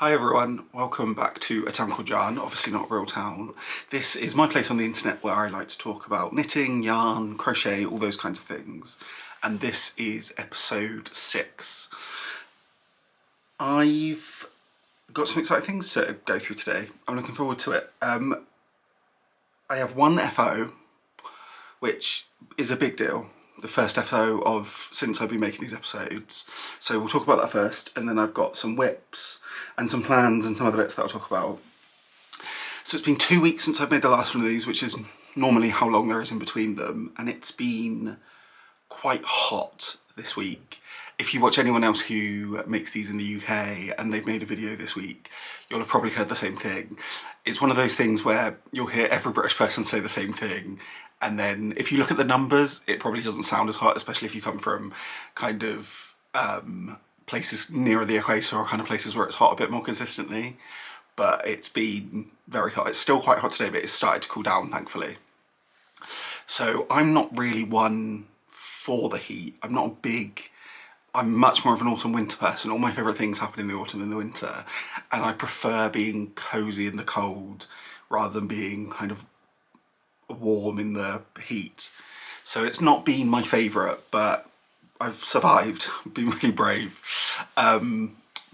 Hi everyone, welcome back to A Town Called Yarn, obviously not a real town. This is my place on the internet where I like to talk about knitting, yarn, crochet, all those kinds of things. And this is episode 6. I've got some exciting things to go through today. I'm looking forward to it. I have one FO, which is a big deal. The first FO of since I've been making these episodes. So we'll talk about that first, and then I've got some whips and some plans and some other bits that I'll talk about. So it's been 2 weeks since I've made the last one of these, which is normally how long there is in between them, and it's been quite hot this week. If you watch anyone else who makes these in the UK and they've made a video this week, you'll have probably heard the same thing. It's one of those things where you'll hear every British person say the same thing, and then if you look at the numbers, it probably doesn't sound as hot, especially if you come from kind of places nearer the equator or kind of places where it's hot a bit more consistently. But it's been very hot. It's still quite hot today, but it's started to cool down, thankfully. So I'm not really one for the heat. I'm much more of an autumn-winter person. All my favourite things happen in the autumn and the winter, and I prefer being cosy in the cold rather than being kind of warm in the heat. So it's not been my favourite, but I've survived. I've been really brave. But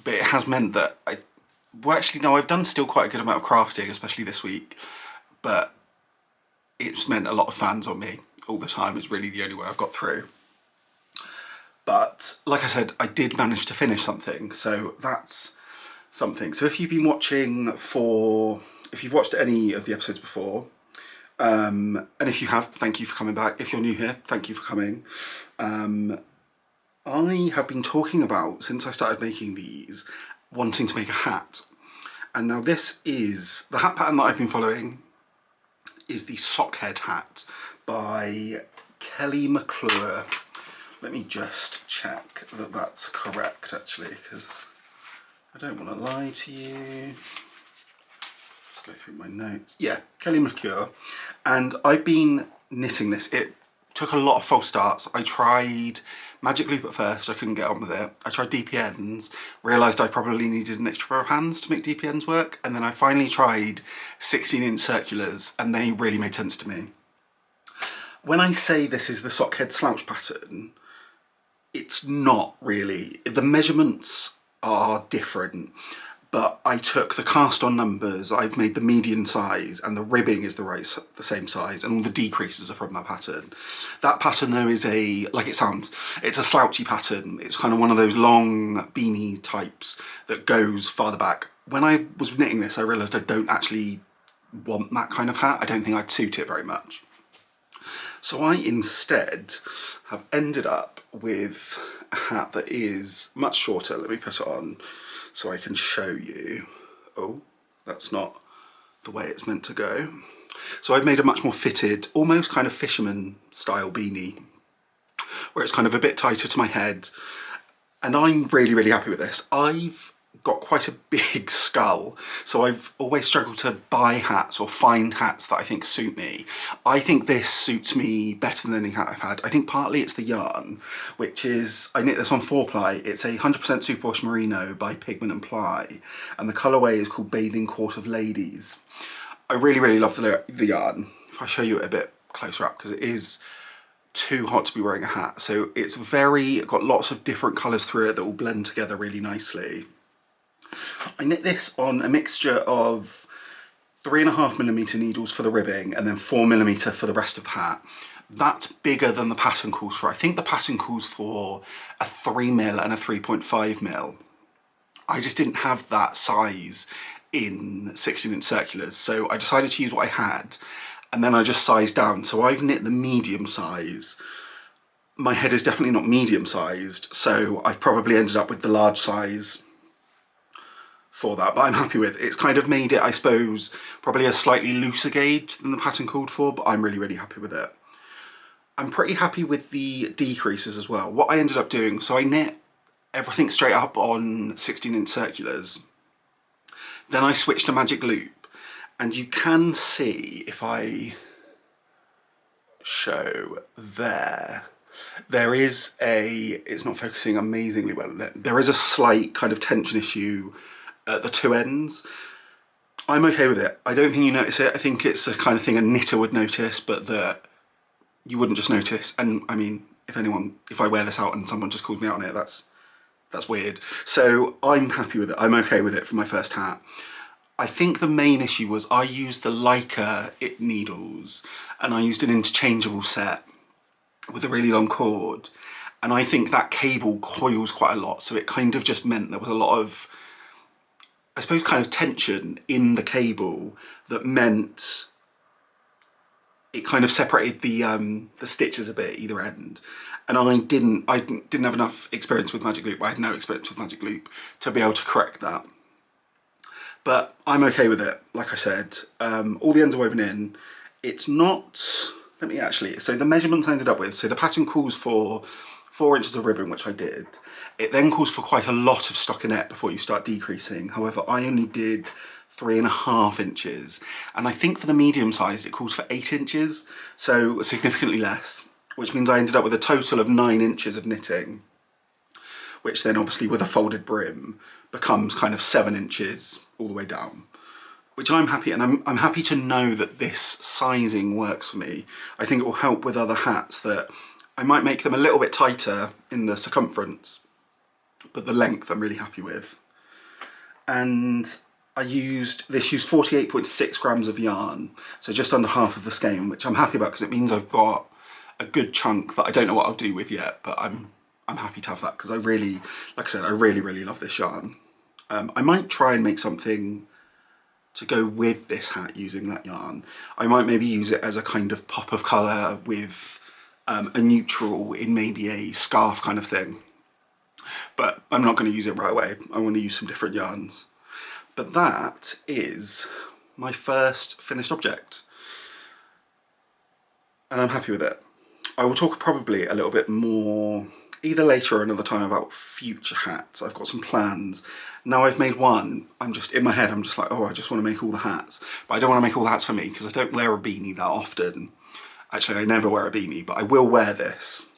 it has meant that I've done still quite a good amount of crafting, especially this week, but it's meant a lot of fans on me all the time. It's really the only way I've got through. But like I said, I did manage to finish something, so that's something. So if you've watched any of the episodes before, and if you have, thank you for coming back. If you're new here, thank you for coming. I have been talking about, since I started making these, wanting to make a hat. And now this is, the hat pattern that I've been following is the Sockhead Hat by Kelly McClure. Let me just check that that's correct, actually, because I don't want to lie to you. Let's go through my notes. Yeah, Kelly McClure. And I've been knitting this. It took a lot of false starts. I tried Magic Loop at first, I couldn't get on with it. I tried DPNs, realised I probably needed an extra pair of hands to make DPNs work, and then I finally tried 16-inch circulars, and they really made sense to me. When I say this is the Sockhead slouch pattern, it's not really. The measurements are different, but I took the cast on numbers, I've made the median size, and the ribbing is the same size, and all the decreases are from that pattern. That pattern though is like it sounds, it's a slouchy pattern. It's kind of one of those long beanie types that goes farther back. When I was knitting this, I realised I don't actually want that kind of hat. I don't think I'd suit it very much. So I instead have ended up with a hat that is much shorter. Let me put it on so I can show you. Oh, that's not the way it's meant to go. So I've made a much more fitted, almost kind of fisherman style beanie, where it's kind of a bit tighter to my head. And I'm really, really happy with this. I've got quite a big skull, so I've always struggled to buy hats or find hats that I think suit me. I think this suits me better than any hat I've had. I think partly it's the yarn, which is, I knit this on 4-ply. It's a 100% superwash merino by Pigment and Ply, and the colourway is called Bathing Court of Ladies. I really, really love the yarn. If I show you it a bit closer up, because it is too hot to be wearing a hat. So it's got lots of different colours through it that will blend together really nicely. I knit this on a mixture of 3.5mm needles for the ribbing and then 4mm for the rest of the hat. That's bigger than the pattern calls for. I think the pattern calls for a 3mm and a 3.5mm. I just didn't have that size in 16-inch circulars, so I decided to use what I had, and then I just sized down. So I've knit the medium size. My head is definitely not medium sized, so I've probably ended up with the large size for that, but I'm happy with it. It's kind of made it, I suppose, probably a slightly looser gauge than the pattern called for, but I'm really, really happy with it. I'm pretty happy with the decreases as well. What I ended up doing, so I knit everything straight up on 16-inch circulars. Then I switched to Magic Loop, and you can see, if I show there is it's not focusing amazingly well on it. There is a slight kind of tension issue at the two ends. I'm okay with it. I don't think you notice it. I think it's the kind of thing a knitter would notice, but that you wouldn't just notice. And I mean, if I wear this out and someone just calls me out on it, that's weird. So I'm happy with it. I'm okay with it for my first hat. I think the main issue was I used the Bellica needles and I used an interchangeable set with a really long cord. And I think that cable coils quite a lot. So it kind of just meant there was a lot of, I suppose, kind of tension in the cable that meant it kind of separated the stitches a bit either end. And I didn't have enough experience with Magic Loop. I had no experience with Magic Loop to be able to correct that. But I'm okay with it, like I said. All the ends are woven in. It's not, let me actually, so the measurements I ended up with, so the pattern calls for 4 inches of ribbon, which I did. It then calls for quite a lot of stockinette before you start decreasing. However, I only did 3.5 inches. And I think for the medium sized, it calls for 8 inches, so significantly less, which means I ended up with a total of 9 inches of knitting, which then obviously with a folded brim becomes kind of 7 inches all the way down, which I'm happy, and I'm happy to know that this sizing works for me. I think it will help with other hats that I might make them a little bit tighter in the circumference, but the length I'm really happy with. And I used 48.6 grams of yarn, so just under half of the skein, which I'm happy about because it means I've got a good chunk that I don't know what I'll do with yet, but I'm happy to have that because I really, like I said, I really love this yarn. I might try and make something to go with this hat using that yarn. I might maybe use it as a kind of pop of colour with a neutral in maybe a scarf kind of thing. But I'm not going to use it right away. I want to use some different yarns. But that is my first finished object. And I'm happy with it. I will talk probably a little bit more either later or another time about future hats. I've got some plans. Now I've made one, I'm just, in my head, I'm just like, oh, I just want to make all the hats. But I don't want to make all the hats for me because I don't wear a beanie that often. Actually, I never wear a beanie, but I will wear this.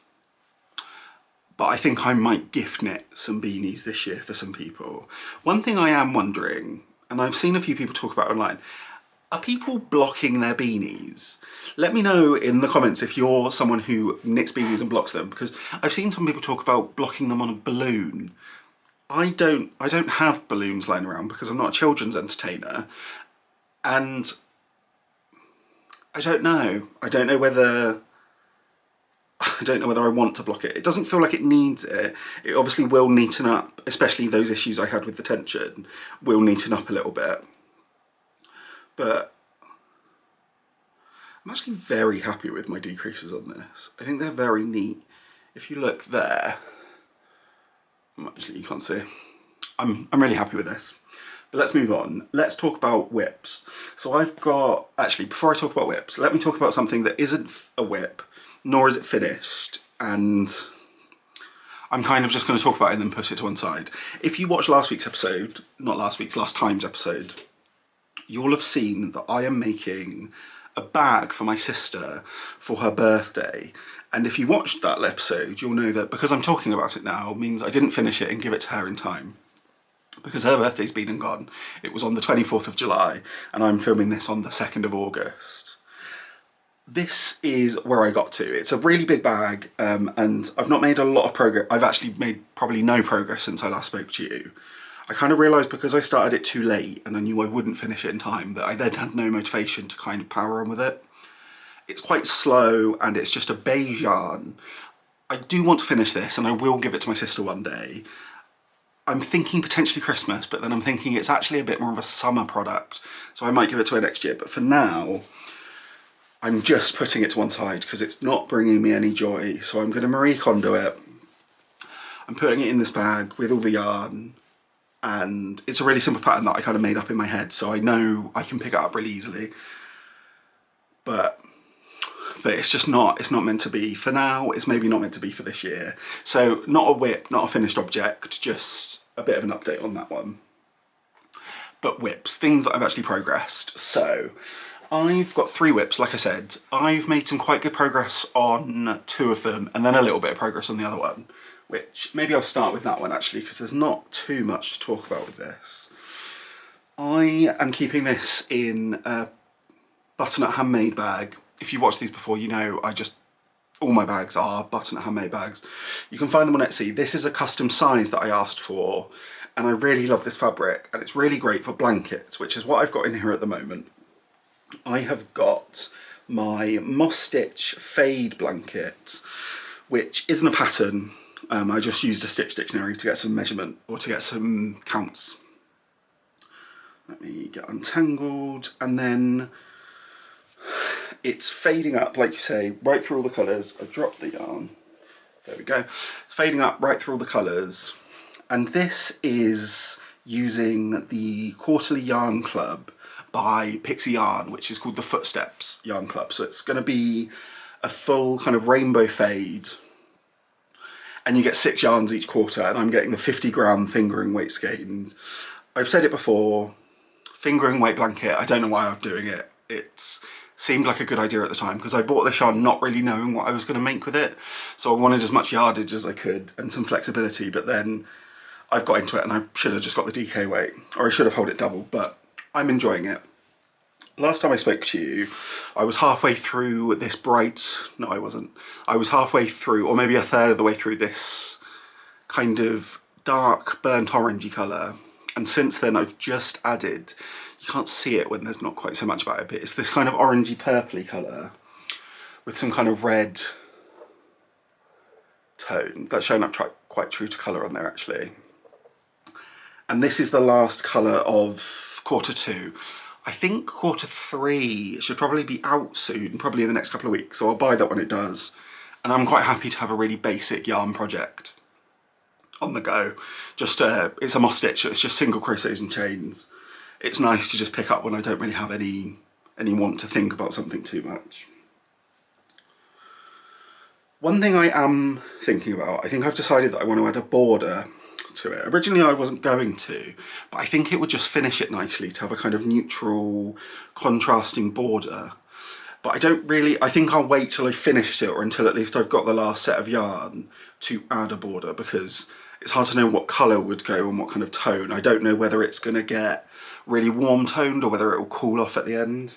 But I think I might gift knit some beanies this year for some people. One thing I am wondering, and I've seen a few people talk about online, are people blocking their beanies? Let me know in the comments if you're someone who knits beanies and blocks them, because I've seen some people talk about blocking them on a balloon. I don't have balloons lying around because I'm not a children's entertainer, and I don't know whether I want to block it. It doesn't feel like it needs it. It obviously will neaten up, especially those issues I had with the tension, will neaten up a little bit. But I'm actually very happy with my decreases on this. I think they're very neat. If you look there, actually you can't see. I'm really happy with this. But let's move on. Let's talk about whips. So I've got, actually before I talk about whips, let me talk about something that isn't a whip, nor is it finished, and I'm kind of just going to talk about it and then put it to one side. If you watched last week's episode, not last week's, last time's episode, you'll have seen that I am making a bag for my sister for her birthday. And if you watched that episode, you'll know that because I'm talking about it now means I didn't finish it and give it to her in time. Because her birthday's been and gone. It was on the 24th of July and I'm filming this on the 2nd of August. This is where I got to. It's a really big bag and I've not made a lot of progress. I've actually made probably no progress since I last spoke to you. I kind of realised because I started it too late and I knew I wouldn't finish it in time that I then had no motivation to kind of power on with it. It's quite slow and it's just a beige yarn. I do want to finish this and I will give it to my sister one day. I'm thinking potentially Christmas, but then I'm thinking it's actually a bit more of a summer product, so I might give it to her next year. But for now, I'm just putting it to one side because it's not bringing me any joy. So I'm going to Marie Kondo it. I'm putting it in this bag with all the yarn, and it's a really simple pattern that I kind of made up in my head, so I know I can pick it up really easily. But it's just not, it's not meant to be for now. It's maybe not meant to be for this year. So not a whip, not a finished object, just a bit of an update on that one. But whips, things that I've actually progressed. So I've got 3 whips, like I said. I've made some quite good progress on 2 of them and then a little bit of progress on the other one, which maybe I'll start with that one actually because there's not too much to talk about with this. I am keeping this in a Butternut Handmade bag. If you watched these before, you know all my bags are Butternut Handmade bags. You can find them on Etsy. This is a custom size that I asked for, and I really love this fabric, and it's really great for blankets, which is what I've got in here at the moment. I have got my Moss Stitch Fade blanket, which isn't a pattern. I just used a stitch dictionary to get some measurement, or to get some counts. Let me get untangled, and then it's fading up, like you say, right through all the colours. I dropped the yarn. There we go. It's fading up right through all the colours. And this is using the Quarterly Yarn Club by Pixie Yarn, which is called the Footsteps Yarn Club. So it's going to be a full kind of rainbow fade. And you get 6 yarns each quarter, and I'm getting the 50-gram fingering weight skeins. I've said it before, fingering weight blanket, I don't know why I'm doing it. It seemed like a good idea at the time, because I bought this yarn not really knowing what I was going to make with it. So I wanted as much yardage as I could and some flexibility, but then I've got into it and I should have just got the DK weight, or I should have held it double, but I'm enjoying it. Last time I spoke to you, I was halfway through this no I wasn't. I was halfway through, or maybe a third of the way through, this kind of dark burnt orangey colour. And since then I've just added, you can't see it when there's not quite so much about it, but it's this kind of orangey purpley colour with some kind of red tone. That's showing up quite true to colour on there actually. And this is the last colour of quarter 2. I think quarter 3 should probably be out soon, probably in the next couple of weeks, so I'll buy that when it does. And I'm quite happy to have a really basic yarn project on the go. Just it's a moss stitch, so it's just single crochets and chains. It's nice to just pick up when I don't really have any want to think about something too much. One thing I am thinking about, I think I've decided that I want to add a border to it. Originally I wasn't going to, but I think it would just finish it nicely to have a kind of neutral contrasting border. But I think I'll wait till I finish it, or until at least I've got the last set of yarn to add a border, because it's hard to know what colour would go and what kind of tone. I don't know whether it's going to get really warm toned or whether it will cool off at the end.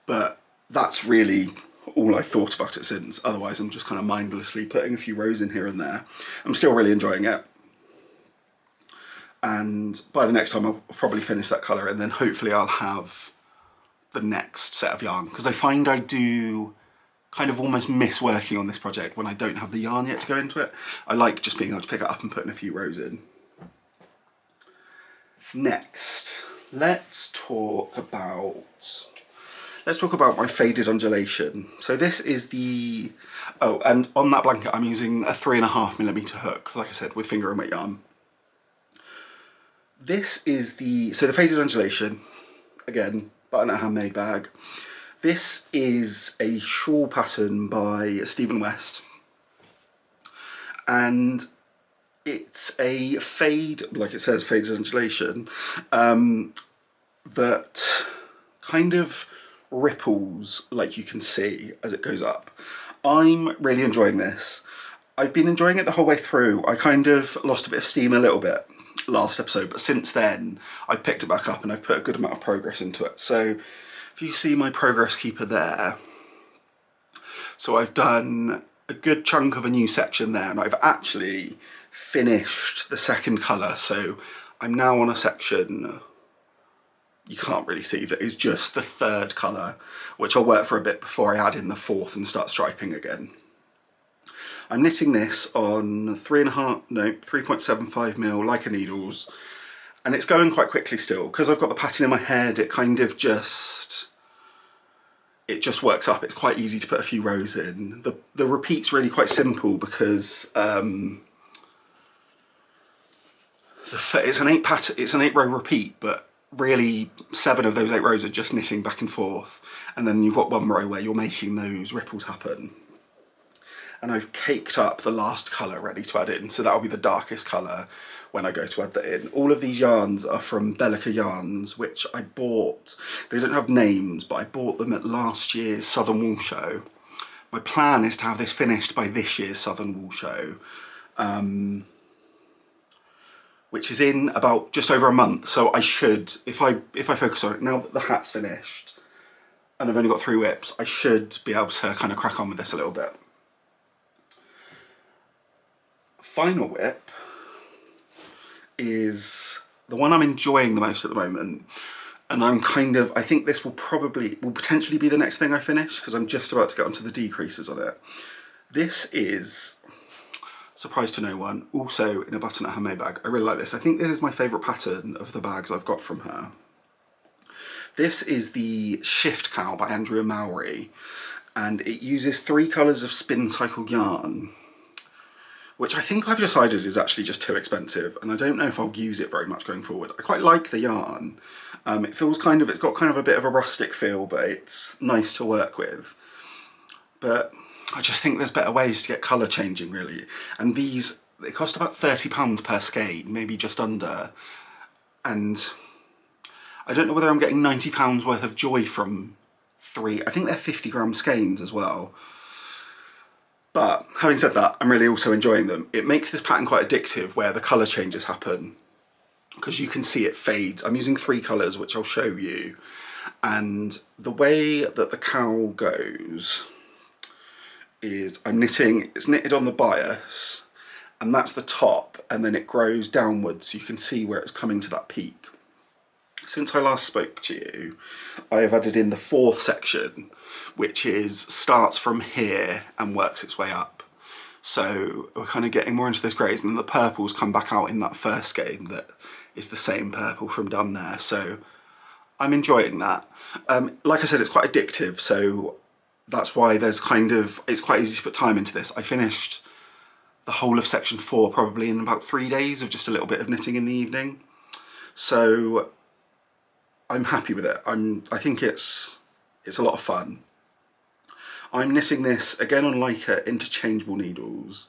But that's really all I've thought about it since. Otherwise I'm just kind of mindlessly putting a few rows in here and there. I'm still really enjoying it. And by the next time I'll probably finish that colour, and then hopefully I'll have the next set of yarn, because I find I do kind of almost miss working on this project when I don't have the yarn yet to go into it. I like just being able to pick it up and putting a few rows in. Next, let's talk about my faded undulation. So this is the, oh, and on that blanket I'm using a 3.5mm hook, like I said, with finger and weight yarn. This is the faded undulation, again, Butternut Handmade bag. This is a shawl pattern by Stephen West, and it's a fade, like it says, faded undulation, that kind of ripples, like you can see, as it goes up. I'm really enjoying this. I've been enjoying it the whole way through. I kind of lost a bit of steam a little bit last episode, but since then I've picked it back up and I've put a good amount of progress into it. So if you see my progress keeper there, so I've done a good chunk of a new section there, and I've actually finished the second colour. So I'm now on a section, you can't really see, that is just the third colour, which I'll work for a bit before I add in the fourth and start striping again. I'm knitting this on 3.75mm Leica needles, and it's going quite quickly still. Because I've got the pattern in my head, it kind of just works up. It's quite easy to put a few rows in. The repeat's really quite simple, because it's an 8 row repeat, but really 7 of those 8 rows are just knitting back and forth, and then you've got 1 row where you're making those ripples happen. And I've caked up the last colour ready to add in, so that'll be the darkest colour when I go to add that in. All of these yarns are from Bellica yarns, which I bought. They don't have names, but I bought them at last year's Southern Wool Show. My plan is to have this finished by this year's Southern Wool Show, which is in about just over a month. So I should, if I focus on it, now that the hat's finished and I've only got 3 whips, I should be able to kind of crack on with this a little bit. Final whip is the one I'm enjoying the most at the moment. And I'm kind of, I think this will potentially be the next thing I finish, because I'm just about to get onto the decreases on it. This is, surprise to no one, also in a Butternut Handmade bag. I really like this. I think this is my favourite pattern of the bags I've got from her. This is the Shift Cowl by Andrea Mowry, and it uses 3 colours of Spincycle yarn, which I think I've decided is actually just too expensive, and I don't know if I'll use it very much going forward. I quite like the yarn. It feels it's got kind of a bit of a rustic feel, but it's nice to work with. But I just think there's better ways to get colour changing, really. And these, they cost about £30 per skein, maybe just under. And I don't know whether I'm getting £90 worth of joy from 3. I think they're 50-gram skeins as well. But having said that, I'm really also enjoying them. It makes this pattern quite addictive where the colour changes happen, because you can see it fades. I'm using 3 colours, which I'll show you. And the way that the cowl goes is I'm knitting, it's knitted on the bias, and that's the top, and then it grows downwards, so you can see where it's coming to that peak. Since I last spoke to you, I have added in the 4th section, which starts from here and works its way up. So we're kind of getting more into those greys, and then the purples come back out in that first skein that is the same purple from down there. So I'm enjoying that. Like I said, it's quite addictive, so that's why it's quite easy to put time into this. I finished the whole of section 4 probably in about 3 days of just a little bit of knitting in the evening. So I'm happy with it. I think it's a lot of fun. I'm knitting this again on Leica interchangeable needles.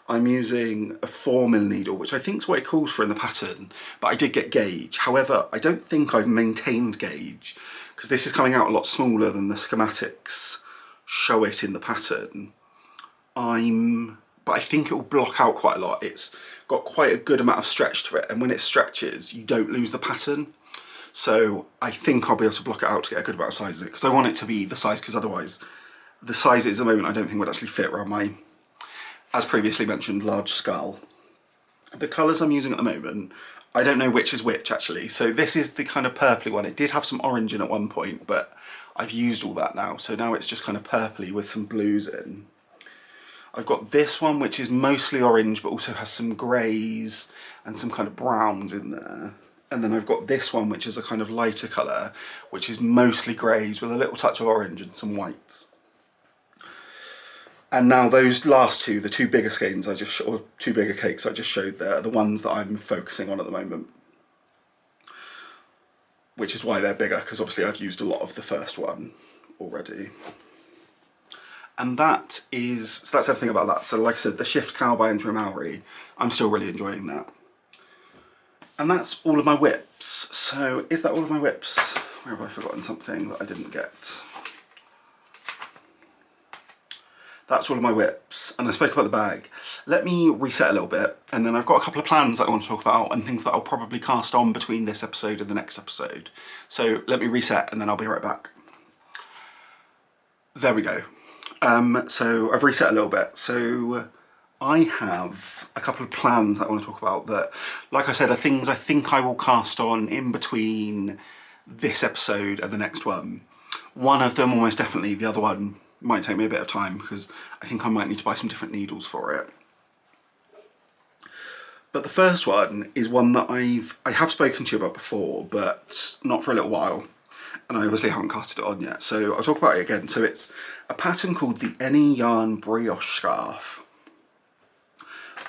I'm using a 4mm needle, which I think is what it calls for in the pattern, but I did get gauge. However, I don't think I've maintained gauge, because this is coming out a lot smaller than the schematics show it in the pattern. But I think it will block out quite a lot. It's got quite a good amount of stretch to it, and when it stretches, you don't lose the pattern. So I think I'll be able to block it out to get a good amount of size in it, because I want it to be the size, because otherwise the size it is at the moment I don't think would actually fit around my, as previously mentioned, large skull. The colours I'm using at the moment, I don't know which is which actually. So this is the kind of purpley one. It did have some orange in at one point, but I've used all that now. So now it's just kind of purpley with some blues in. I've got this one, which is mostly orange, but also has some greys and some kind of browns in there. And then I've got this one, which is a kind of lighter colour, which is mostly greys with a little touch of orange and some whites. And now those last 2, the 2 bigger skeins or 2 bigger cakes I just showed there, are the ones that I'm focusing on at the moment. Which is why they're bigger, because obviously I've used a lot of the first one already. And that's everything about that. So like I said, the Shift Cowl by Andrea Mowry, I'm still really enjoying that. And that's all of my whips. So is that all of my whips? Where have I forgotten something that I didn't get? That's all of my whips, and I spoke about the bag. Let me reset a little bit, and then I've got a couple of plans that I want to talk about and things that I'll probably cast on between this episode and the next episode. So let me reset and then I'll be right back. There we go. So I've reset a little bit. So I have a couple of plans that I want to talk about that, like I said, are things I think I will cast on in between this episode and the next one. One of them almost definitely, the other one might take me a bit of time because I think I might need to buy some different needles for it. But the first one is one that I have spoken to you about before, but not for a little while, and I obviously haven't casted it on yet, so I'll talk about it again. So it's a pattern called the Any Yarn Brioche Scarf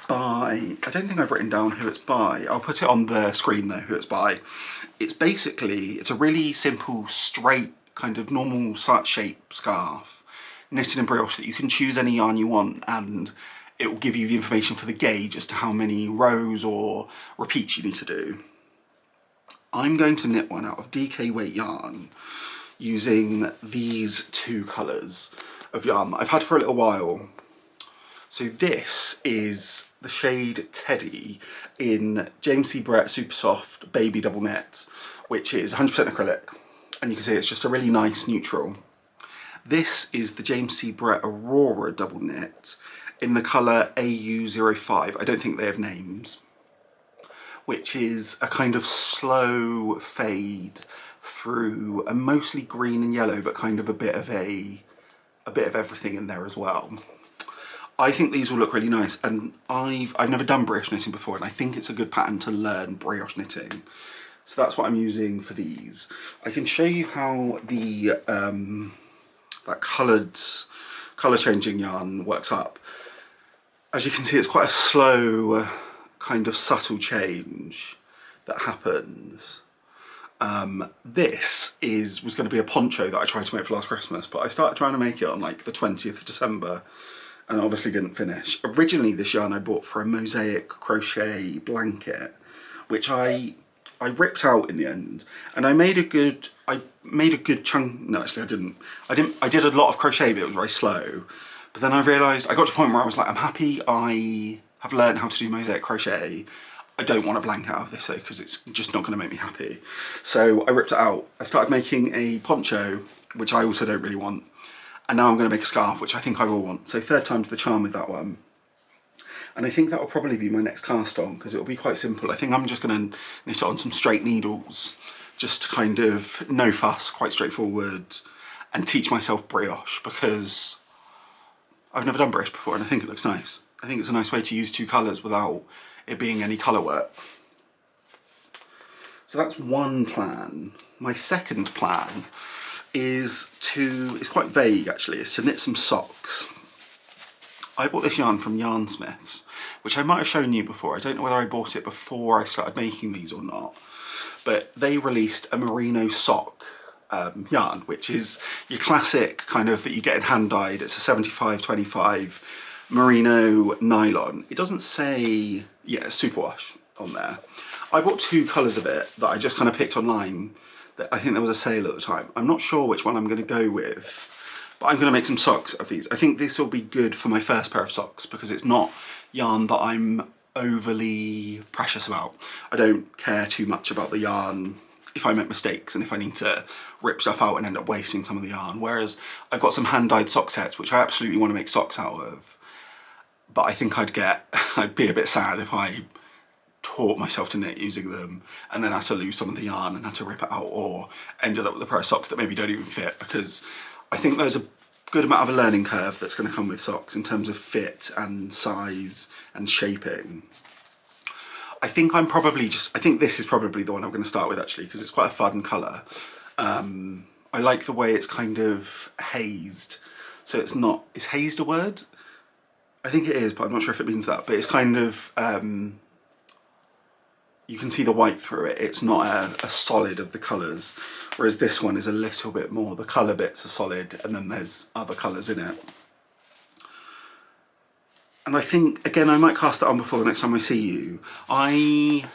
by, I don't think I've written down who it's by. I'll put it on the screen though, who it's by. It's a really simple, straight, kind of normal shape scarf, knitted in brioche, that you can choose any yarn you want, and it will give you the information for the gauge as to how many rows or repeats you need to do. I'm going to knit one out of DK weight yarn using these 2 colours of yarn that I've had for a little while. So this is the shade Teddy in James C. Brett Super Soft Baby Double Knit, which is 100% acrylic, and you can see it's just a really nice neutral. This is the James C. Brett Aurora Double Knit in the colour AU05. I don't think they have names, which is a kind of slow fade through a mostly green and yellow, but kind of a bit of everything in there as well. I think these will look really nice, and I've never done brioche knitting before, and I think it's a good pattern to learn brioche knitting. So that's what I'm using for these. I can show you how the that colour changing yarn works up. As you can see, it's quite a slow, kind of subtle change that happens. This was going to be a poncho that I tried to make for last Christmas, but I started trying to make it on like the 20th of December and obviously didn't finish. Originally this yarn I bought for a mosaic crochet blanket, which I ripped out in the end, and I made a good chunk. No, actually I didn't. I did a lot of crochet, but it was very slow. But then I realised, I got to a point where I was like, I'm happy I have learned how to do mosaic crochet. I don't want a blanket out of this though, because it's just not going to make me happy. So I ripped it out. I started making a poncho, which I also don't really want. And now I'm going to make a scarf, which I think I will want. So third time's the charm with that one. And I think that will probably be my next cast on, because it will be quite simple. I think I'm just going to knit it on some straight needles, just to kind of no fuss, quite straightforward, and teach myself brioche, because I've never done brioche before and I think it looks nice. I think it's a nice way to use two colours without it being any colour work. So that's one plan. My second plan is it's quite vague actually, is to knit some socks. I bought this yarn from Yarnsmiths, which I might have shown you before. I don't know whether I bought it before I started making these or not, but they released a merino sock yarn, which is your classic kind of that you get in hand dyed. It's a 75-25 merino nylon. It doesn't say, yeah, superwash on there. I bought two colours of it that I just kind of picked online. That I think there was a sale at the time. I'm not sure which one I'm going to go with, but I'm going to make some socks of these. I think this will be good for my first pair of socks because it's not yarn that I'm overly precious about. I don't care too much about the yarn if I make mistakes and if I need to rip stuff out and end up wasting some of the yarn. Whereas I've got some hand-dyed sock sets which I absolutely want to make socks out of, but I think I'd be a bit sad if I taught myself to knit using them and then had to lose some of the yarn and had to rip it out, or ended up with a pair of socks that maybe don't even fit, because I think there's a good amount of a learning curve that's going to come with socks in terms of fit and size and shaping. I think this is probably the one I'm going to start with actually, because it's quite a fun colour. I like the way it's kind of hazed. So is hazed a word? I think it is, but I'm not sure if it means that. But it's kind of, you can see the white through it. It's not a solid of the colours. Whereas this one is a little bit more, the colour bits are solid and then there's other colours in it. And I think, again, I might cast that on before the next time I see you. I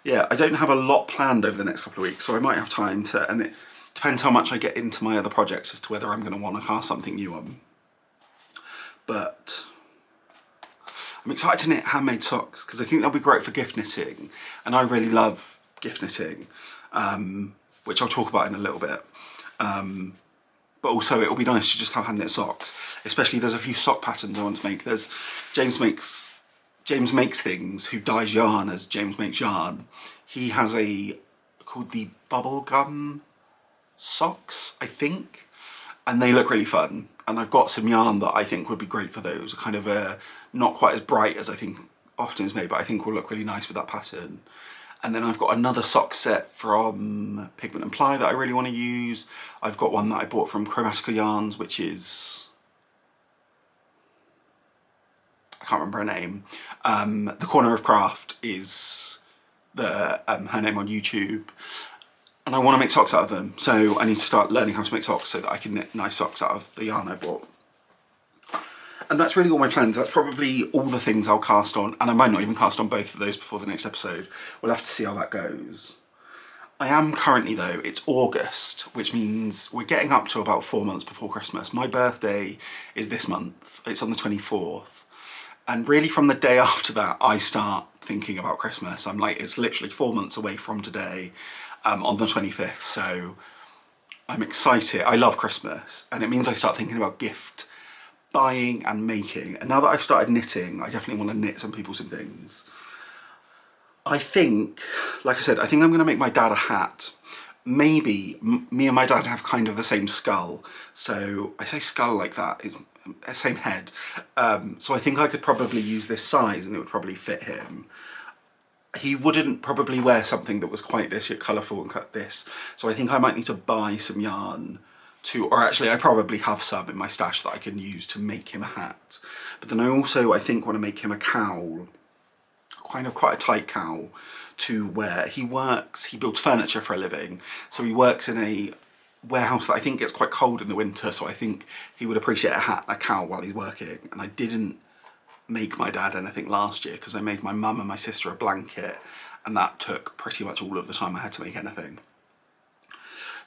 don't have a lot planned over the next couple of weeks, so I might have time to, and it depends how much I get into my other projects as to whether I'm going to want to cast something new on. But I'm excited to knit handmade socks because I think they'll be great for gift knitting, and I really love gift knitting, which I'll talk about in a little bit. But also it'll be nice to just have hand knit socks, especially there's a few sock patterns I want to make. There's James Makes Things, who dyes yarn as James Makes Yarn. He has called the bubblegum socks, I think, and they look really fun. And I've got some yarn that I think would be great for those, kind of not quite as bright as I think often is made, but I think will look really nice with that pattern. And then I've got another sock set from Pigment and Ply that I really want to use. I've got one that I bought from Chromatica Yarns, which is, I can't remember her name. The Corner of Craft is her name on YouTube. And I want to make socks out of them. So I need to start learning how to make socks so that I can knit nice socks out of the yarn I bought. And that's really all my plans. That's probably all the things I'll cast on, and I might not even cast on both of those before the next episode. We'll have to see how that goes. I am currently though, it's August, which means we're getting up to about 4 months before Christmas. My birthday is this month, it's on the 24th. And really from the day after that, I start thinking about Christmas. I'm like, it's literally 4 months away from today, on the 25th. So I'm excited. I love Christmas, and it means I start thinking about gift buying and making. And now that I've started knitting, I definitely want to knit some people some things. I think, like I said, I think I'm going to make my dad a hat. Maybe me and my dad have kind of the same skull. So I say skull like that, it's the same head. So I think I could probably use this size and it would probably fit him. He wouldn't probably wear something that was quite this yet colourful and cut this. So I think I might need to buy some yarn to, or actually I probably have some in my stash that I can use to make him a hat. But then I think want to make him a cowl, kind of quite a tight cowl to wear. He builds furniture for a living. So he works in a warehouse that I think gets quite cold in the winter. So I think he would appreciate a hat and a cowl while he's working. And I didn't make my dad anything last year because I made my mum and my sister a blanket, and that took pretty much all of the time I had to make anything.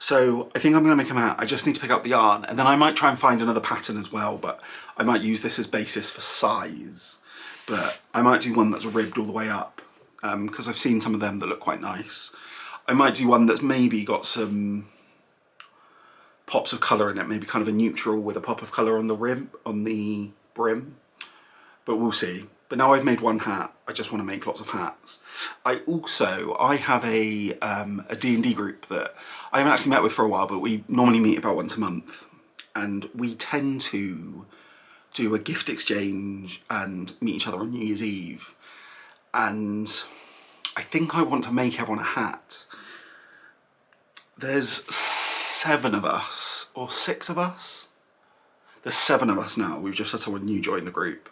So I think I'm going to make him out. I just need to pick up the yarn, and then I might try and find another pattern as well, but I might use this as basis for size. But I might do one that's ribbed all the way up, because I've seen some of them that look quite nice. I might do one that's maybe got some pops of colour in it, maybe kind of a neutral with a pop of colour on the brim. But we'll see. But now I've made one hat, I just want to make lots of hats. I have a D&D group that I haven't actually met with for a while, but we normally meet about once a month. And we tend to do a gift exchange and meet each other on New Year's Eve. And I think I want to make everyone a hat. There's 7 of us, or 6 of us. There's 7 of us now. We've just had someone new join the group.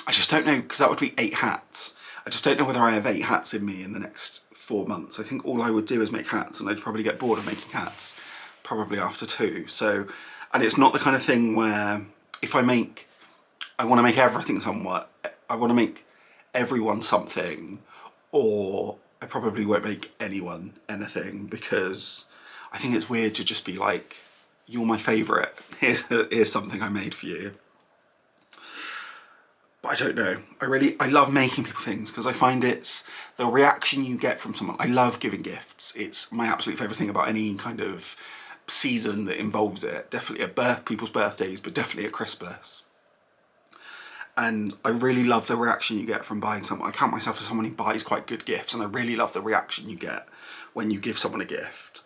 I just don't know, because that would be 8 hats. I just don't know whether I have 8 hats in me in the next 4 months. I think all I would do is make hats, and I'd probably get bored of making hats probably after 2. So, and it's not the kind of thing where if I want to make everything somewhat, I want to make everyone something, or I probably won't make anyone anything, because I think it's weird to just be like, you're my favourite, here's something I made for you. But I don't know, I love making people things, because I find it's the reaction you get from someone. I love giving gifts. It's my absolute favourite thing about any kind of season that involves it. Definitely at people's birthdays, but definitely at Christmas. And I really love the reaction you get from buying something. I count myself as someone who buys quite good gifts, and I really love the reaction you get when you give someone a gift.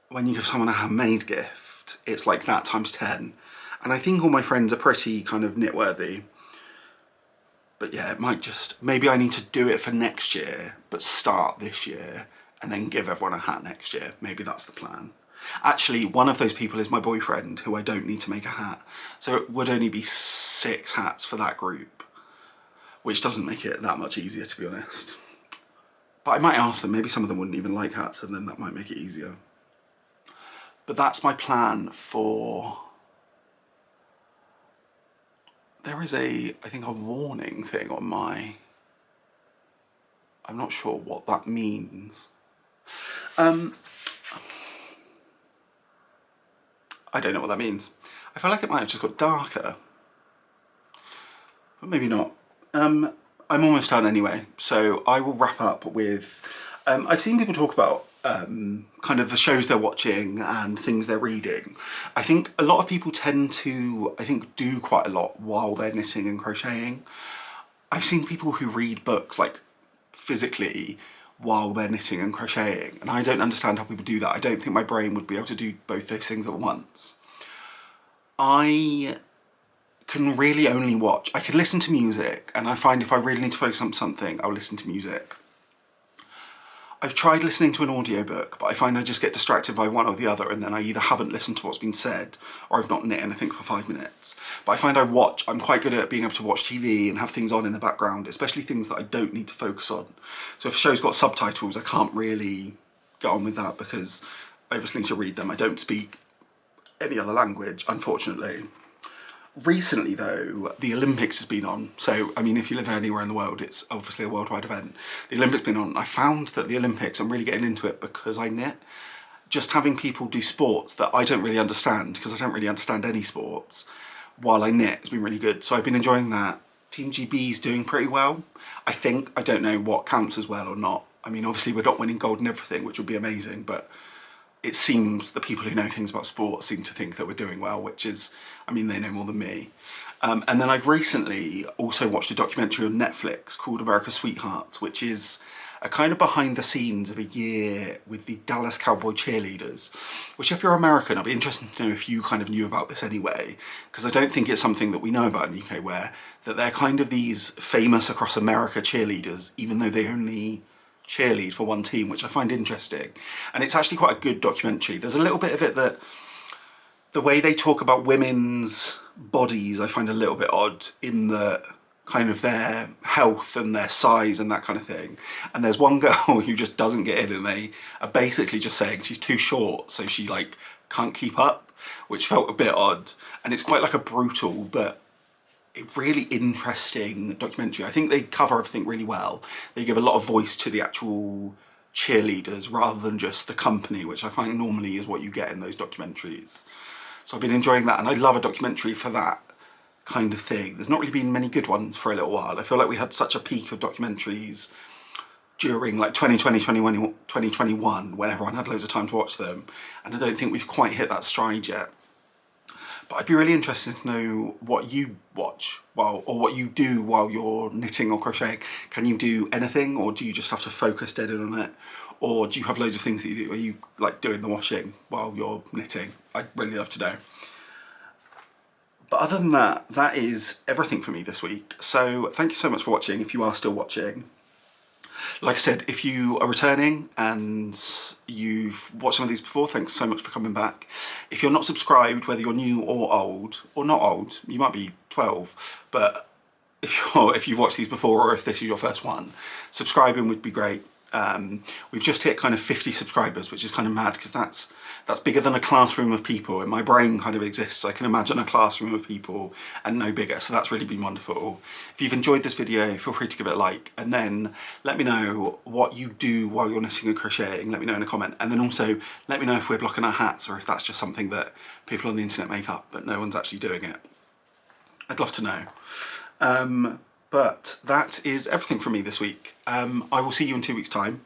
When you give someone a handmade gift, it's like that times 10. And I think all my friends are pretty kind of knit-worthy. But yeah, maybe I need to do it for next year, but start this year and then give everyone a hat next year. Maybe that's the plan. Actually, one of those people is my boyfriend, who I don't need to make a hat. So it would only be 6 hats for that group, which doesn't make it that much easier, to be honest. But I might ask them, maybe some of them wouldn't even like hats, and then that might make it easier. But that's my plan for... There is I think a warning thing on my... I'm not sure what that means. I don't know what that means. I feel like it might have just got darker. But maybe not. I'm almost done anyway, so I will wrap up with... I've seen people talk about kind of the shows they're watching and things they're reading. I think a lot of people tend to, do quite a lot while they're knitting and crocheting. I've seen people who read books, like, physically while they're knitting and crocheting, and I don't understand how people do that. I don't think my brain would be able to do both those things at once. I can really only watch. I can listen to music, and I find if I really need to focus on something, I'll listen to music. I've tried listening to an audiobook, but I find I just get distracted by one or the other, and then I either haven't listened to what's been said, or I've not knit anything for 5 minutes. But I find I'm quite good at being able to watch TV and have things on in the background, especially things that I don't need to focus on. So if a show's got subtitles, I can't really get on with that, because I just need to read them. I don't speak any other language, unfortunately. Recently though, the Olympics has been on, so I mean, if you live anywhere in the world, it's obviously a worldwide event. The Olympics have been on. I found that the Olympics, I'm really getting into it because I knit. Just having people do sports that I don't really understand, because I don't really understand any sports, while I knit has been really good. So I've been enjoying that. Team GB is doing pretty well, I think. I don't know what counts as well or not. I mean, obviously we're not winning gold and everything, which would be amazing, but it seems the people who know things about sport seem to think that we're doing well, which is, I mean, they know more than me. And then I've recently also watched a documentary on Netflix called America's Sweethearts, which is a kind of behind the scenes of a year with the Dallas Cowboy cheerleaders, which if you're American, I'd be interested to know if you kind of knew about this anyway, because I don't think it's something that we know about in the UK, where that they're kind of these famous across America cheerleaders, even though they only cheerlead for one team, which I find interesting. And it's actually quite a good documentary. There's a little bit of it that the way they talk about women's bodies I find a little bit odd, in the kind of their health and their size and that kind of thing. And there's one girl who just doesn't get in, and they are basically just saying she's too short, so she like can't keep up, which felt a bit odd. And it's quite like a brutal but really interesting documentary. I think they cover everything really well. They give a lot of voice to the actual cheerleaders rather than just the company, which I find normally is what you get in those documentaries. So I've been enjoying that, and I love a documentary for that kind of thing. There's not really been many good ones for a little while. I feel like we had such a peak of documentaries during like 2020, 2021, when everyone had loads of time to watch them, and I don't think we've quite hit that stride yet. But I'd be really interested to know what you watch or what you do while you're knitting or crocheting. Can you do anything, or do you just have to focus dead in on it? Or do you have loads of things that you do? Are you like doing the washing while you're knitting? I'd really love to know. But other than that, that is everything for me this week. So thank you so much for watching, if you are still watching. Like I said, if you are returning and you've watched some of these before, thanks so much for coming back. If you're not subscribed, whether you're new or old, or not old, you might be 12, but if you've watched these before, or if this is your first one, subscribing would be great. We've just hit kind of 50 subscribers, which is kind of mad, because that's bigger than a classroom of people. In my brain kind of exists. I can imagine a classroom of people and no bigger, so that's really been wonderful. If you've enjoyed this video, feel free to give it a like, and then let me know what you do while you're knitting and crocheting. Let me know in a comment, and then also let me know if we're blocking our hats, or if that's just something that people on the internet make up but no one's actually doing it. I'd love to know. But that is everything from me this week. I will see you in 2 weeks' time.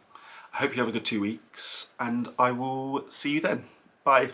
I hope you have a good 2 weeks, and I will see you then. Bye.